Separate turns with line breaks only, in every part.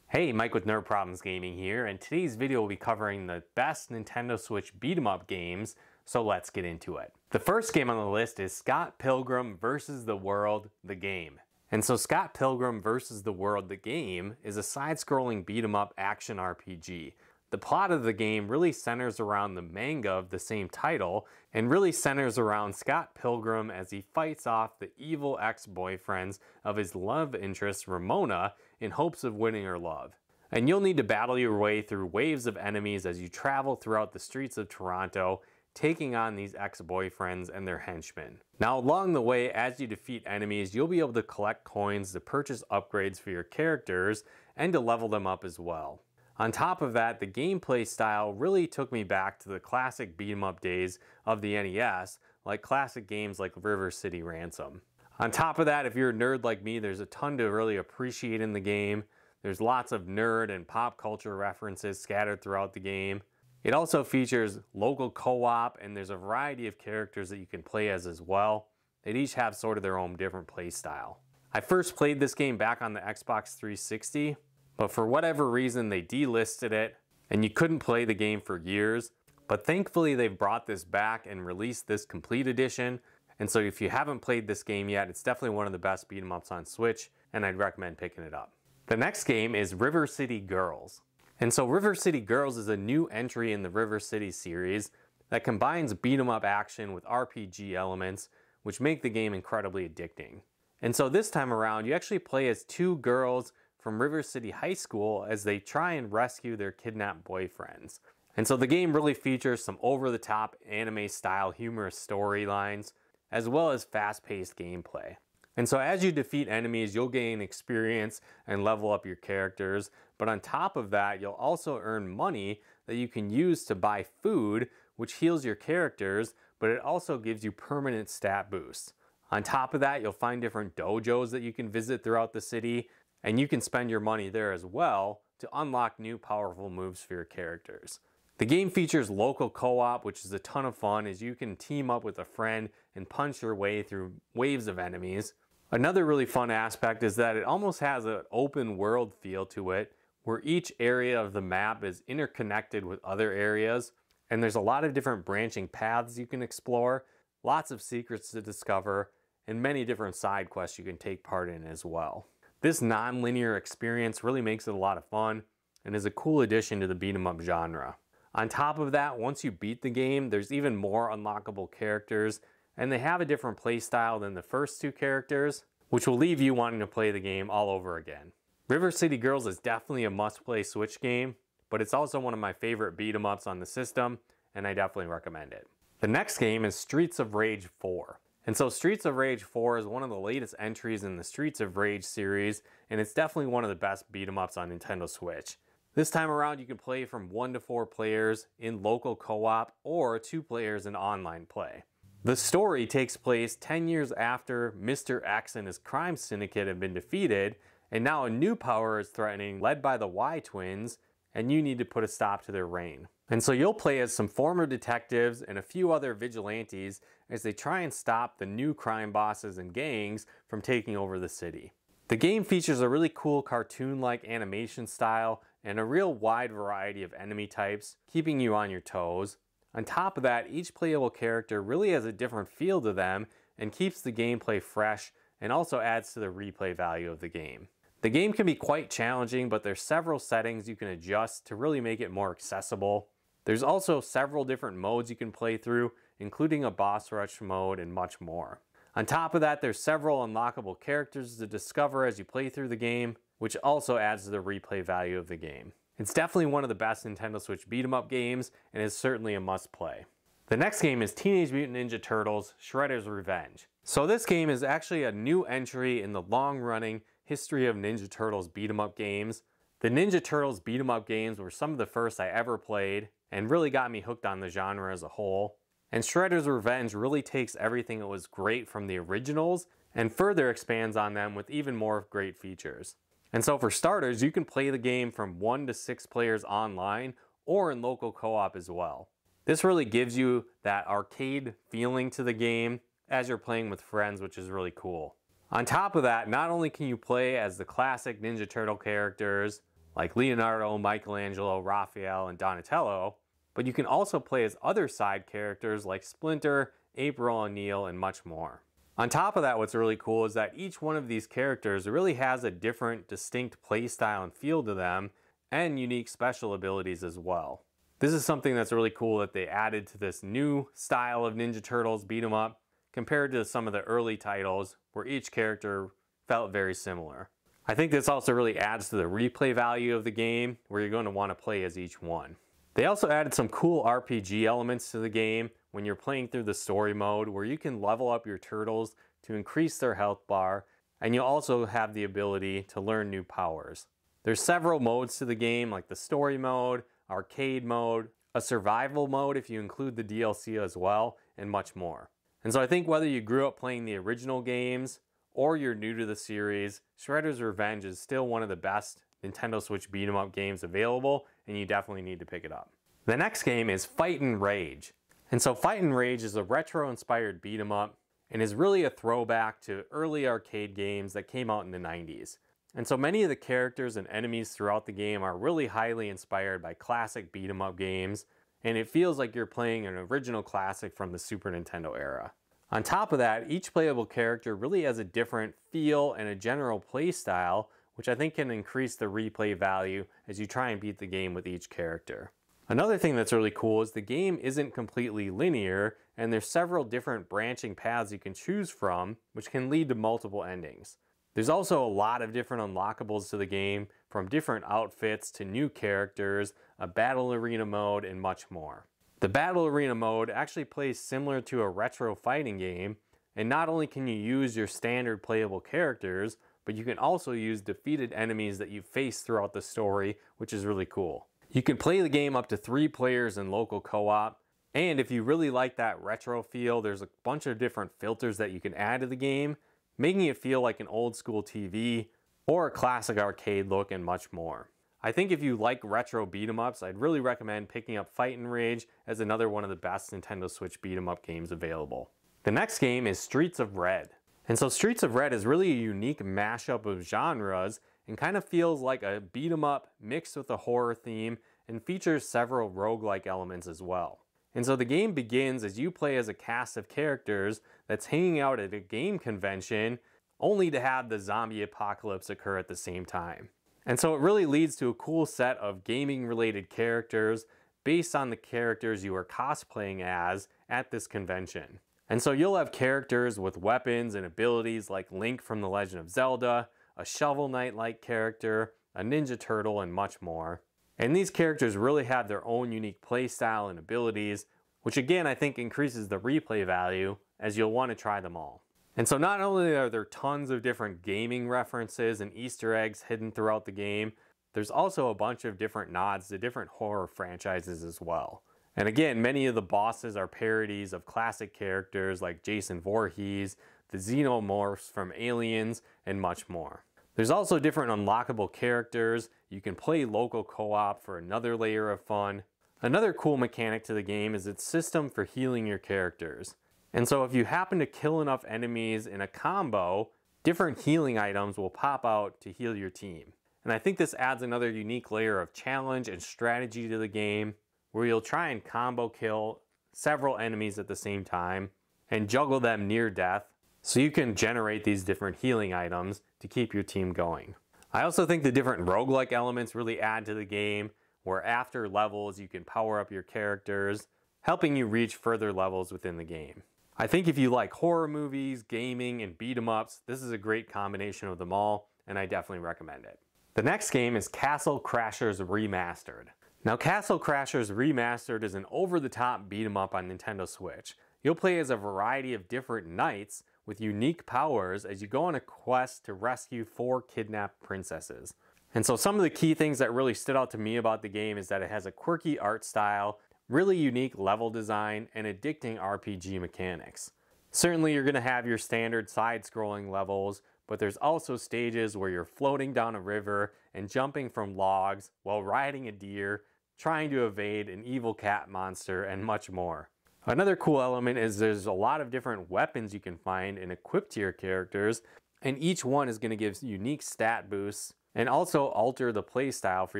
Hey, Mike with Nerd Problems Gaming here, and today's video will be covering the best Nintendo Switch beat-em-up games, so let's get into it. The first game on the list is Scott Pilgrim vs. the World, the game. And so Scott Pilgrim vs. the World, the game is a side-scrolling beat-em-up action RPG. The plot of the game really centers around the manga of the same title, and really centers around Scott Pilgrim as he fights off the evil ex-boyfriends of his love interest Ramona in hopes of winning her love. And you'll need to battle your way through waves of enemies as you travel throughout the streets of Toronto, taking on these ex-boyfriends and their henchmen. Now along the way, as you defeat enemies, you'll be able to collect coins to purchase upgrades for your characters and to level them up as well. On top of that, the gameplay style really took me back to the classic beat-em-up days of the NES, like classic games like River City Ransom. On top of that, if you're a nerd like me, there's a ton to really appreciate in the game. There's lots of nerd and pop culture references scattered throughout the game. It also features local co-op, and there's a variety of characters that you can play as well. They each have sort of their own different play style. I first played this game back on the Xbox 360. But for whatever reason, they delisted it, and you couldn't play the game for years. But thankfully, they've brought this back and released this complete edition. And so if you haven't played this game yet, it's definitely one of the best beat-em-ups on Switch, and I'd recommend picking it up. The next game is River City Girls. And so River City Girls is a new entry in the River City series that combines beat-em-up action with RPG elements, which make the game incredibly addicting. And so this time around, you actually play as two girls from River City High School as they try and rescue their kidnapped boyfriends. And so the game really features some over-the-top anime-style humorous storylines, as well as fast-paced gameplay. And so as you defeat enemies, you'll gain experience and level up your characters, but on top of that, you'll also earn money that you can use to buy food, which heals your characters, but it also gives you permanent stat boosts. On top of that, you'll find different dojos that you can visit throughout the city, and you can spend your money there as well to unlock new powerful moves for your characters. The game features local co-op, which is a ton of fun as you can team up with a friend and punch your way through waves of enemies. Another really fun aspect is that it almost has an open world feel to it, where each area of the map is interconnected with other areas, and there's a lot of different branching paths you can explore, lots of secrets to discover, and many different side quests you can take part in as well. This non-linear experience really makes it a lot of fun and is a cool addition to the beat-em-up genre. On top of that, once you beat the game, there's even more unlockable characters, and they have a different play style than the first two characters, which will leave you wanting to play the game all over again. River City Girls is definitely a must-play Switch game, but it's also one of my favorite beat-em-ups on the system, and I definitely recommend it. The next game is Streets of Rage 4. And so Streets of Rage 4 is one of the latest entries in the Streets of Rage series, and it's definitely one of the best beat-em-ups on Nintendo Switch. This time around, you can play from 1 to 4 players in local co-op or 2 players in online play. The story takes place 10 years after Mr. X and his crime syndicate have been defeated, and now a new power is threatening, led by the Y twins, and you need to put a stop to their reign. And so you'll play as some former detectives and a few other vigilantes as they try and stop the new crime bosses and gangs from taking over the city. The game features a really cool cartoon-like animation style and a real wide variety of enemy types, keeping you on your toes. On top of that, each playable character really has a different feel to them and keeps the gameplay fresh and also adds to the replay value of the game. The game can be quite challenging, but there's several settings you can adjust to really make it more accessible. There's also several different modes you can play through, including a boss rush mode and much more. On top of that, there's several unlockable characters to discover as you play through the game, which also adds to the replay value of the game. It's definitely one of the best Nintendo Switch beat-em-up games, and is certainly a must-play. The next game is Teenage Mutant Ninja Turtles: Shredder's Revenge. So this game is actually a new entry in the long-running history of Ninja Turtles beat-em-up games. The Ninja Turtles beat-em-up games were some of the first I ever played, and really got me hooked on the genre as a whole. And Shredder's Revenge really takes everything that was great from the originals and further expands on them with even more great features. And so for starters, you can play the game from 1 to 6 players online or in local co-op as well. This really gives you that arcade feeling to the game as you're playing with friends, which is really cool. On top of that, not only can you play as the classic Ninja Turtle characters like Leonardo, Michelangelo, Raphael, and Donatello, but you can also play as other side characters like Splinter, April O'Neil, and much more. On top of that, what's really cool is that each one of these characters really has a different, distinct playstyle and feel to them, and unique special abilities as well. This is something that's really cool that they added to this new style of Ninja Turtles beat 'em up compared to some of the early titles where each character felt very similar. I think this also really adds to the replay value of the game, where you're going to want to play as each one. They also added some cool RPG elements to the game when you're playing through the story mode, where you can level up your turtles to increase their health bar, and you'll also have the ability to learn new powers. There's several modes to the game, like the story mode, arcade mode, a survival mode if you include the DLC as well, and much more. And so I think whether you grew up playing the original games or you're new to the series, Shredder's Revenge is still one of the best Nintendo Switch beat 'em up games available, and you definitely need to pick it up. The next game is Fight and Rage. And so Fight and Rage is a retro-inspired beat 'em up and is really a throwback to early arcade games that came out in the 90s. And so many of the characters and enemies throughout the game are really highly inspired by classic beat 'em up games, and it feels like you're playing an original classic from the Super Nintendo era. On top of that, each playable character really has a different feel and a general play style, which I think can increase the replay value as you try and beat the game with each character. Another thing that's really cool is the game isn't completely linear, and there's several different branching paths you can choose from, which can lead to multiple endings. There's also a lot of different unlockables to the game, from different outfits to new characters, a battle arena mode, and much more. The battle arena mode actually plays similar to a retro fighting game, and not only can you use your standard playable characters, but you can also use defeated enemies that you face throughout the story, which is really cool. You can play the game up to 3 players in local co-op, and if you really like that retro feel, there's a bunch of different filters that you can add to the game, making it feel like an old school TV or a classic arcade look, and much more. I think if you like retro beat 'em ups, I'd really recommend picking up Fight and Rage as another one of the best Nintendo Switch beat 'em up games available. The next game is Streets of Red. And so Streets of Red is really a unique mashup of genres and kind of feels like a beat 'em up mixed with a horror theme, and features several roguelike elements as well. And so the game begins as you play as a cast of characters that's hanging out at a game convention, only to have the zombie apocalypse occur at the same time. And so it really leads to a cool set of gaming related characters based on the characters you are cosplaying as at this convention. And so you'll have characters with weapons and abilities like Link from The Legend of Zelda, a Shovel Knight-like character, a Ninja Turtle, and much more. And these characters really have their own unique playstyle and abilities, which again I think increases the replay value as you'll want to try them all. And so not only are there tons of different gaming references and Easter eggs hidden throughout the game, there's also a bunch of different nods to different horror franchises as well. And again, many of the bosses are parodies of classic characters like Jason Voorhees, the Xenomorphs from Aliens, and much more. There's also different unlockable characters. You can play local co-op for another layer of fun. Another cool mechanic to the game is its system for healing your characters. And so if you happen to kill enough enemies in a combo, different healing items will pop out to heal your team. And I think this adds another unique layer of challenge and strategy to the game, where you'll try and combo kill several enemies at the same time and juggle them near death, so you can generate these different healing items to keep your team going. I also think the different roguelike elements really add to the game, where after levels you can power up your characters, helping you reach further levels within the game. I think if you like horror movies, gaming, and beat 'em ups, this is a great combination of them all, and I definitely recommend it. The next game is Castle Crashers Remastered. Now, Castle Crashers Remastered is an over-the-top beat 'em up on Nintendo Switch. You'll play as a variety of different knights with unique powers as you go on a quest to rescue 4 kidnapped princesses. And so some of the key things that really stood out to me about the game is that it has a quirky art style, really unique level design, and addicting RPG mechanics. Certainly you're going to have your standard side-scrolling levels, but there's also stages where you're floating down a river and jumping from logs while riding a deer, trying to evade an evil cat monster, and much more. Another cool element is there's a lot of different weapons you can find and equip to your characters, and each one is going to give unique stat boosts and also alter the playstyle for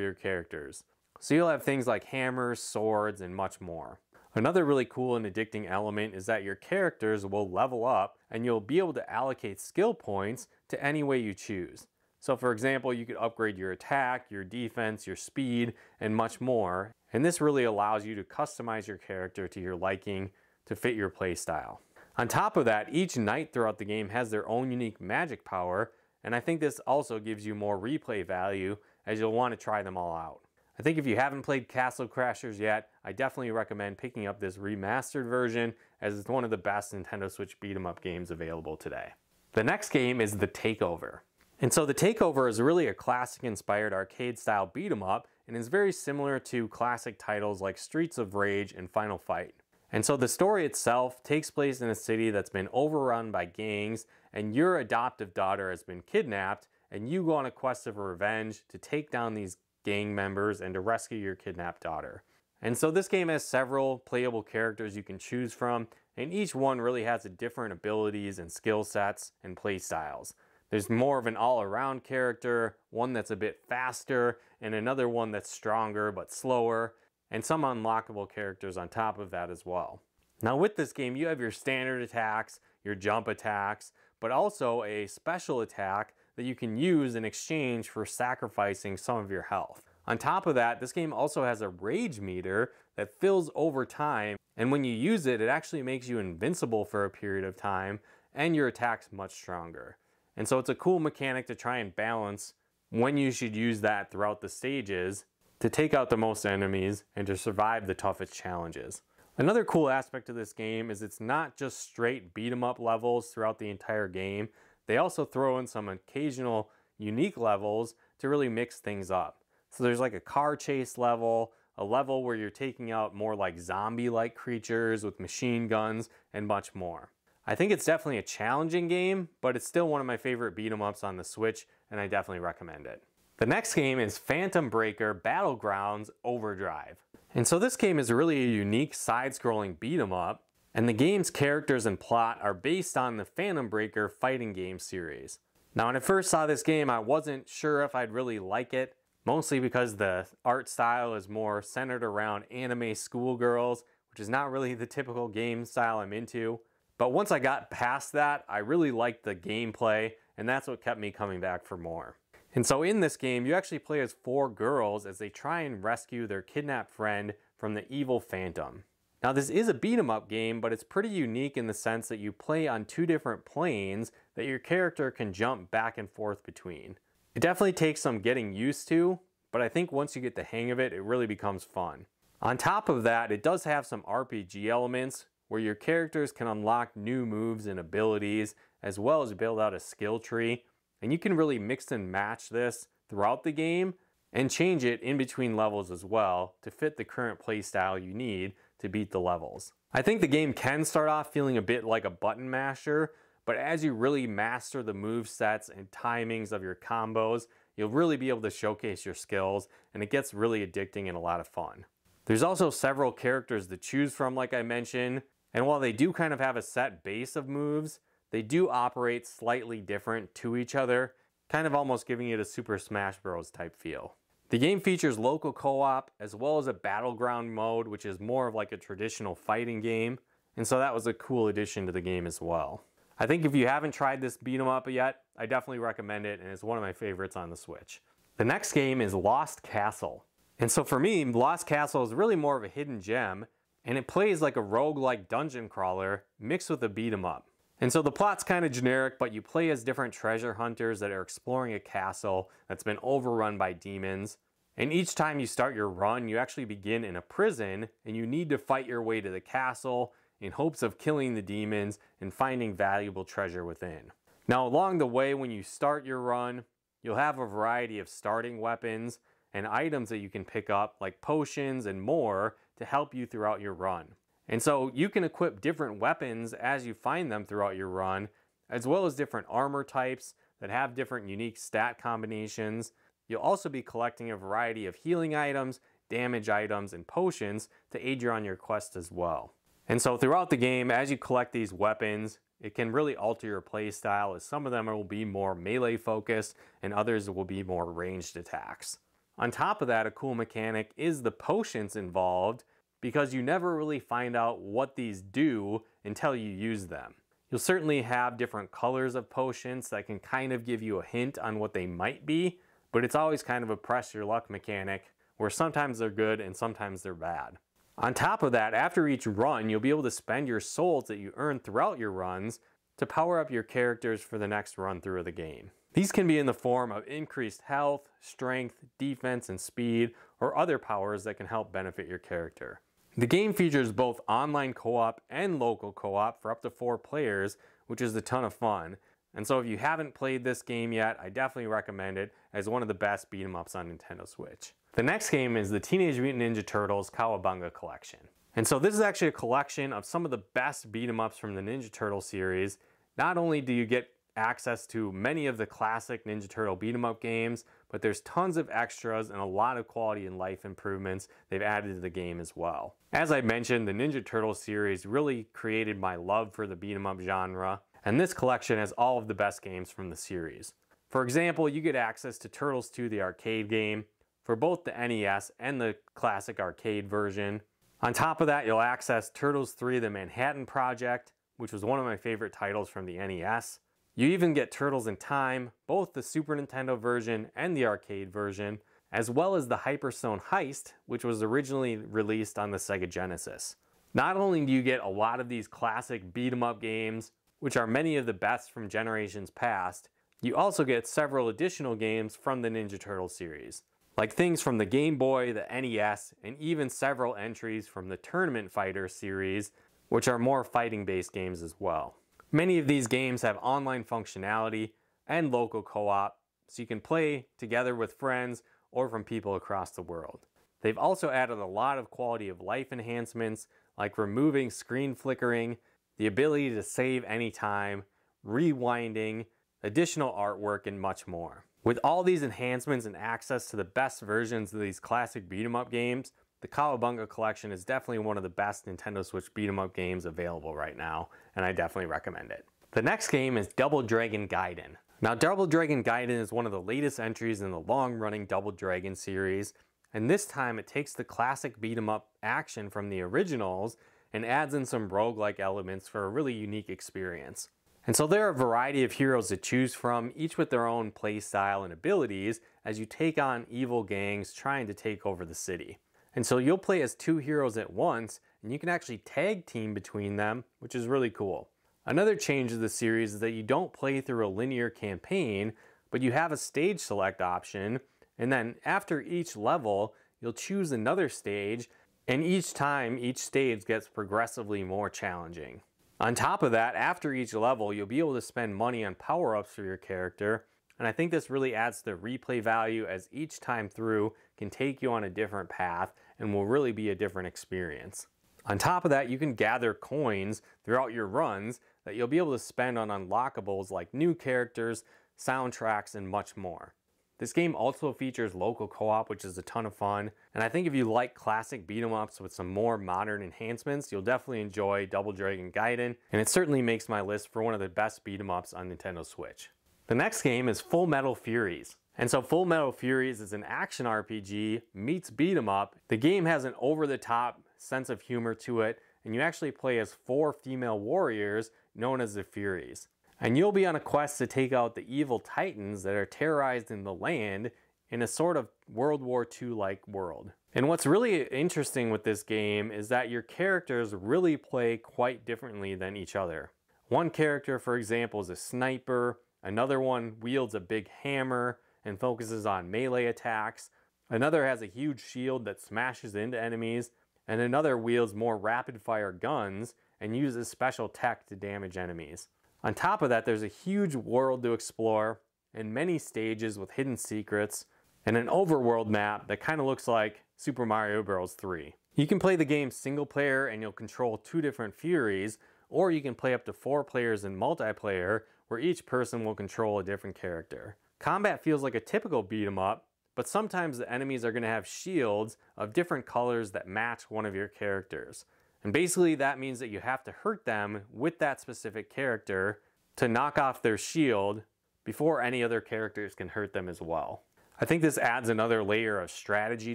your characters. So you'll have things like hammers, swords, and much more. Another really cool and addicting element is that your characters will level up and you'll be able to allocate skill points to any way you choose. So for example, you could upgrade your attack, your defense, your speed, and much more. And this really allows you to customize your character to your liking to fit your playstyle. On top of that, each knight throughout the game has their own unique magic power, and I think this also gives you more replay value as you'll want to try them all out. I think if you haven't played Castle Crashers yet, I definitely recommend picking up this remastered version as it's one of the best Nintendo Switch beat 'em up games available today. The next game is the Takeover. And so the Takeover is really a classic inspired arcade style beat 'em up and is very similar to classic titles like Streets of Rage and Final Fight. And so the story itself takes place in a city that's been overrun by gangs, and your adoptive daughter has been kidnapped, and you go on a quest of revenge to take down these gang members and to rescue your kidnapped daughter. And so this game has several playable characters you can choose from, and each one really has a different abilities and skill sets and play styles. There's more of an all-around character, one that's a bit faster, and another one that's stronger but slower, and some unlockable characters on top of that as well. Now with this game, you have your standard attacks, your jump attacks, but also a special attack that you can use in exchange for sacrificing some of your health. On top of that, this game also has a rage meter that fills over time, and when you use it, it actually makes you invincible for a period of time, and your attack's much stronger. And so it's a cool mechanic to try and balance when you should use that throughout the stages to take out the most enemies and to survive the toughest challenges. Another cool aspect of this game is it's not just straight beat 'em up levels throughout the entire game. They also throw in some occasional unique levels to really mix things up. So there's like a car chase level, a level where you're taking out more like zombie-like creatures with machine guns, and much more. I think it's definitely a challenging game, but it's still one of my favorite beat 'em ups on the Switch, and I definitely recommend it. The next game is Phantom Breaker BattleGrounds Overdrive. And so this game is really a unique side-scrolling beat 'em up, and the game's characters and plot are based on the Phantom Breaker fighting game series. Now when I first saw this game, I wasn't sure if I'd really like it, mostly because the art style is more centered around anime schoolgirls, which is not really the typical game style I'm into. But once I got past that, I really liked the gameplay, and that's what kept me coming back for more. And so in this game, you actually play as 4 girls as they try and rescue their kidnapped friend from the evil Phantom. Now this is a beat 'em up game, but it's pretty unique in the sense that you play on 2 different planes that your character can jump back and forth between. It definitely takes some getting used to, but I think once you get the hang of it, it really becomes fun. On top of that, it does have some RPG elements where your characters can unlock new moves and abilities, as well as build out a skill tree. And you can really mix and match this throughout the game and change it in between levels as well to fit the current playstyle you need to beat the levels. I think the game can start off feeling a bit like a button masher, but as you really master the move sets and timings of your combos, you'll really be able to showcase your skills, and it gets really addicting and a lot of fun. There's also several characters to choose from, like I mentioned, and while they do kind of have a set base of moves, they do operate slightly different to each other, kind of almost giving it a Super Smash Bros. Type feel. The game features local co-op as well as a battleground mode, which is more of like a traditional fighting game, and so that was a cool addition to the game as well. I think if you haven't tried this beat 'em up yet, I definitely recommend it, and it's one of my favorites on the Switch. The next game is Lost Castle. And so for me, Lost Castle is really more of a hidden gem, and it plays like a roguelike dungeon crawler mixed with a beat 'em up. And so the plot's kind of generic, but you play as different treasure hunters that are exploring a castle that's been overrun by demons. And each time you start your run, you actually begin in a prison, and you need to fight your way to the castle in hopes of killing the demons and finding valuable treasure within. Now along the way, when you start your run, you'll have a variety of starting weapons and items that you can pick up, like potions and more, to help you throughout your run. And so you can equip different weapons as you find them throughout your run, as well as different armor types that have different unique stat combinations. You'll also be collecting a variety of healing items, damage items, and potions to aid you on your quest as well. And so throughout the game, as you collect these weapons, it can really alter your play style, as some of them will be more melee focused and others will be more ranged attacks. On top of that, a cool mechanic is the potions involved, because you never really find out what these do until you use them. You'll certainly have different colors of potions that can kind of give you a hint on what they might be, but it's always kind of a press your luck mechanic where sometimes they're good and sometimes they're bad. On top of that, after each run, you'll be able to spend your souls that you earn throughout your runs to power up your characters for the next run through of the game. These can be in the form of increased health, strength, defense, and speed, or other powers that can help benefit your character. The game features both online co-op and local co-op for up to 4 players, which is a ton of fun. And so if you haven't played this game yet, I definitely recommend it as one of the best beat 'em ups on Nintendo Switch. The next game is the Teenage Mutant Ninja Turtles Cowabunga Collection. And so this is actually a collection of some of the best beat 'em ups from the Ninja Turtle series. Not only do you get access to many of the classic Ninja Turtle beat 'em up games, but there's tons of extras and a lot of quality and life improvements they've added to the game as well. As I mentioned, the Ninja Turtle series really created my love for the beat 'em up genre, and this collection has all of the best games from the series. For example, you get access to Turtles 2, the arcade game, for both the NES and the classic arcade version. On top of that, you'll access Turtles 3, the Manhattan Project, which was one of my favorite titles from the NES. You even get Turtles in Time, both the Super Nintendo version and the arcade version, as well as the Hyperstone Heist, which was originally released on the Sega Genesis. Not only do you get a lot of these classic beat 'em up games, which are many of the best from generations past, you also get several additional games from the Ninja Turtle series, like things from the Game Boy, the NES, and even several entries from the Tournament Fighter series, which are more fighting-based games as well. Many of these games have online functionality and local co-op, so you can play together with friends or from people across the world. They've also added a lot of quality of life enhancements, like removing screen flickering, the ability to save anytime, rewinding, additional artwork, and much more. With all these enhancements and access to the best versions of these classic beat 'em up games, the Cowabunga Collection is definitely one of the best Nintendo Switch beat 'em up games available right now, and I definitely recommend it. The next game is Double Dragon Gaiden. Now, Double Dragon Gaiden is one of the latest entries in the long-running Double Dragon series, and this time it takes the classic beat 'em up action from the originals and adds in some roguelike elements for a really unique experience. And so there are a variety of heroes to choose from, each with their own play style and abilities, as you take on evil gangs trying to take over the city. And so you'll play as 2 heroes at once, and you can actually tag team between them, which is really cool. Another change of the series is that you don't play through a linear campaign, but you have a stage select option, and then after each level, you'll choose another stage, and each time, each stage gets progressively more challenging. On top of that, after each level, you'll be able to spend money on power-ups for your character, and I think this really adds to the replay value, as each time through can take you on a different path and will really be a different experience. On top of that, you can gather coins throughout your runs that you'll be able to spend on unlockables like new characters, soundtracks, and much more. This game also features local co-op, which is a ton of fun, and I think if you like classic beat 'em ups with some more modern enhancements, you'll definitely enjoy Double Dragon Gaiden, and it certainly makes my list for one of the best beat 'em ups on Nintendo Switch. The next game is Full Metal Furies. And so Full Metal Furies is an action RPG meets beat 'em up. The game has an over-the-top sense of humor to it, and you actually play as 4 female warriors known as the Furies. And you'll be on a quest to take out the evil titans that are terrorized in the land in a sort of World War II-like world. And what's really interesting with this game is that your characters really play quite differently than each other. One character, for example, is a sniper. Another one wields a big hammer and focuses on melee attacks. Another has a huge shield that smashes into enemies. And another wields more rapid-fire guns and uses special tech to damage enemies. On top of that, there's a huge world to explore and many stages with hidden secrets and an overworld map that kind of looks like Super Mario Bros. 3. You can play the game single player and you'll control 2 different Furies, or you can play up to 4 players in multiplayer where each person will control a different character. Combat feels like a typical beat 'em up, but sometimes the enemies are going to have shields of different colors that match one of your characters. And basically that means that you have to hurt them with that specific character to knock off their shield before any other characters can hurt them as well. I think this adds another layer of strategy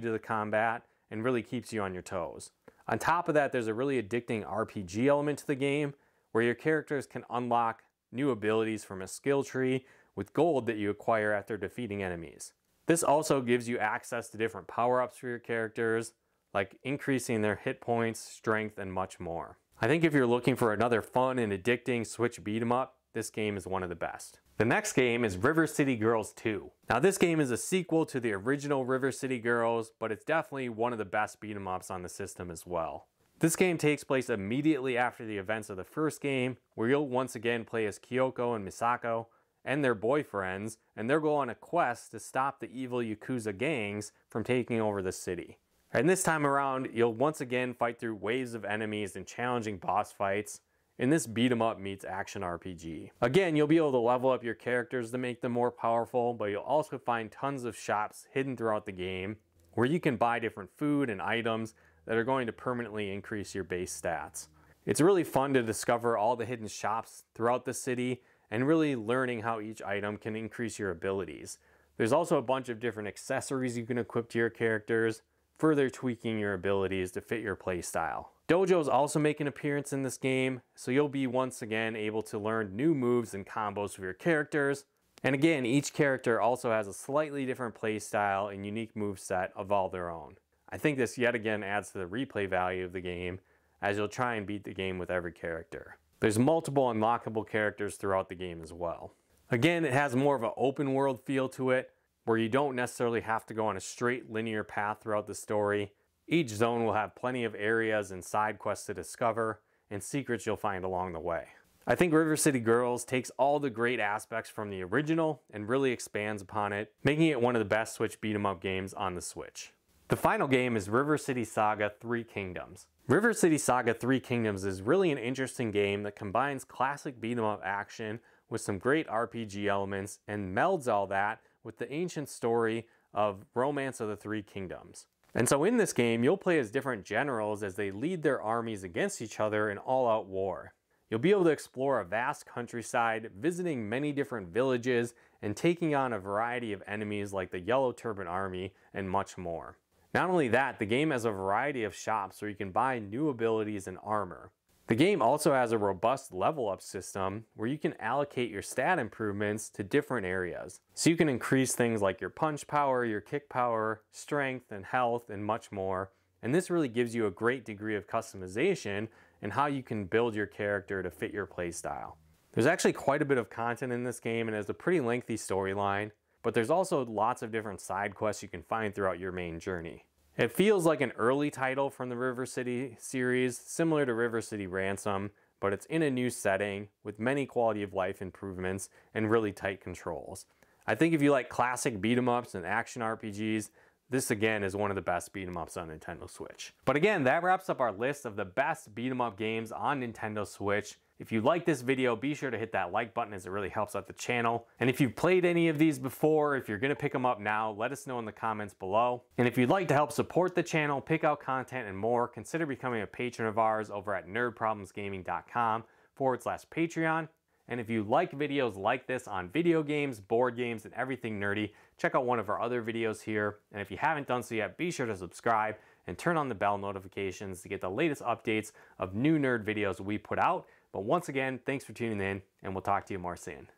to the combat and really keeps you on your toes. On top of that, there's a really addicting RPG element to the game where your characters can unlock new abilities from a skill tree with gold that you acquire after defeating enemies. This also gives you access to different power-ups for your characters, like increasing their hit points, strength, and much more. I think if you're looking for another fun and addicting Switch beat 'em up, this game is one of the best. The next game is River City Girls 2. Now this game is a sequel to the original River City Girls, but it's definitely one of the best beat 'em ups on the system as well. This game takes place immediately after the events of the first game, where you'll once again play as Kyoko and Misako and their boyfriends, and they'll go on a quest to stop the evil Yakuza gangs from taking over the city. And this time around, you'll once again fight through waves of enemies and challenging boss fights, and this beat 'em up meets action RPG. Again, you'll be able to level up your characters to make them more powerful, but you'll also find tons of shops hidden throughout the game where you can buy different food and items that are going to permanently increase your base stats. It's really fun to discover all the hidden shops throughout the city and really learning how each item can increase your abilities. There's also a bunch of different accessories you can equip to your characters, further tweaking your abilities to fit your playstyle. Dojos also make an appearance in this game, so you'll be once again able to learn new moves and combos for your characters. And again, each character also has a slightly different playstyle and unique moveset of all their own. I think this yet again adds to the replay value of the game, as you'll try and beat the game with every character. There's multiple unlockable characters throughout the game as well. Again, it has more of an open world feel to it, where you don't necessarily have to go on a straight linear path throughout the story. Each zone will have plenty of areas and side quests to discover, and secrets you'll find along the way. I think River City Girls takes all the great aspects from the original and really expands upon it, making it one of the best Switch beat 'em up games on the Switch. The final game is River City Saga 3 Kingdoms. River City Saga 3 Kingdoms is really an interesting game that combines classic beat 'em up action with some great RPG elements and melds all that with the ancient story of Romance of the Three Kingdoms. And so in this game, you'll play as different generals as they lead their armies against each other in all-out war. You'll be able to explore a vast countryside, visiting many different villages, and taking on a variety of enemies like the Yellow Turban Army and much more. Not only that, the game has a variety of shops where you can buy new abilities and armor. The game also has a robust level up system where you can allocate your stat improvements to different areas. So you can increase things like your punch power, your kick power, strength and health, and much more. And this really gives you a great degree of customization in how you can build your character to fit your playstyle. There's actually quite a bit of content in this game and has a pretty lengthy storyline, but there's also lots of different side quests you can find throughout your main journey. It feels like an early title from the River City series, similar to River City Ransom, but it's in a new setting with many quality of life improvements and really tight controls. I think if you like classic beat 'em ups and action RPGs, this again is one of the best beat 'em ups on Nintendo Switch. But again, that wraps up our list of the best beat 'em up games on Nintendo Switch. If you like this video, be sure to hit that like button as it really helps out the channel. And if you've played any of these before, if you're gonna pick them up now, let us know in the comments below. And if you'd like to help support the channel, pick out content and more, consider becoming a patron of ours over at nerdproblemsgaming.com/Patreon. And if you like videos like this on video games, board games, and everything nerdy, check out one of our other videos here. And if you haven't done so yet, be sure to subscribe and turn on the bell notifications to get the latest updates of new nerd videos we put out. But once again, thanks for tuning in, and we'll talk to you more soon.